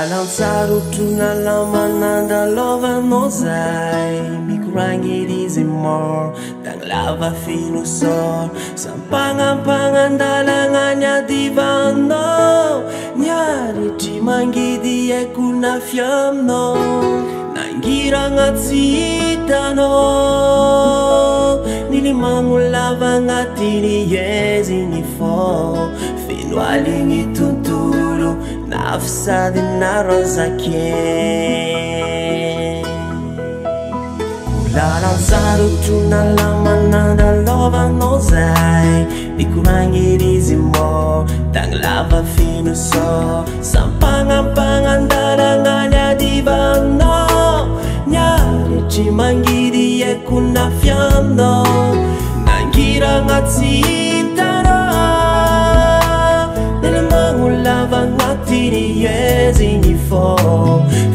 Lalantsaro tonalamanandalovanao zay mikoragnidizy mor tagny lava finosor sampagnampagnandalagna adivanao niaritry mangidy eko nafiaminao nangiragna tsy hitanao nilimagno lava agnatiny ezigny fô feno aligny tontolo nafsady narazake Lalantsaro tonalamanandalovanao zay mikoragnidizy mor tagny lava finosor sampagnampagnandalagna adivanao niaritry mangidy eko nafiaminao nangiragna tsy hitanao nilimagno lava agnatiny ezigny fô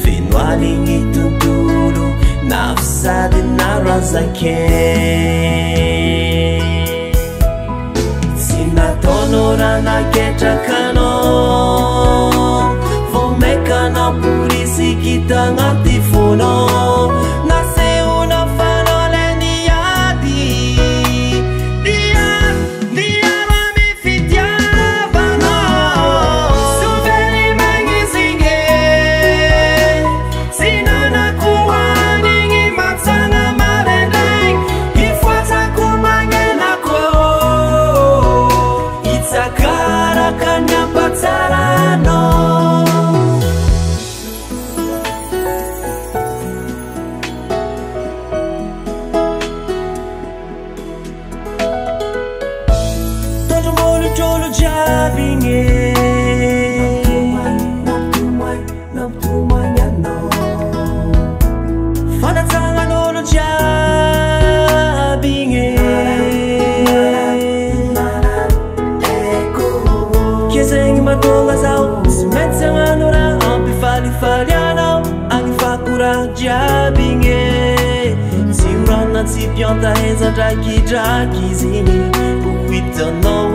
feno aligny tontolo nafsady narazake tsy nataonao raha naketrakanao vao maikanao porisikita agnaty fonao nasehoana fanao le niady diara mifitiavanao sovely magnizigny tsy nanakohanigny matsagna maraindraigny ifoatsako magnenako itsakaraka ny ampatsaranao Tondromolotolo jiaby nampitomagny anao fanatsagnan'olo jiaby kezegny matonga zao sy maintsy agnano raha ampifalifaly anao agny fakora jiaby tsy orana tsy pianta hezandrakidraky izy igny ho hitanao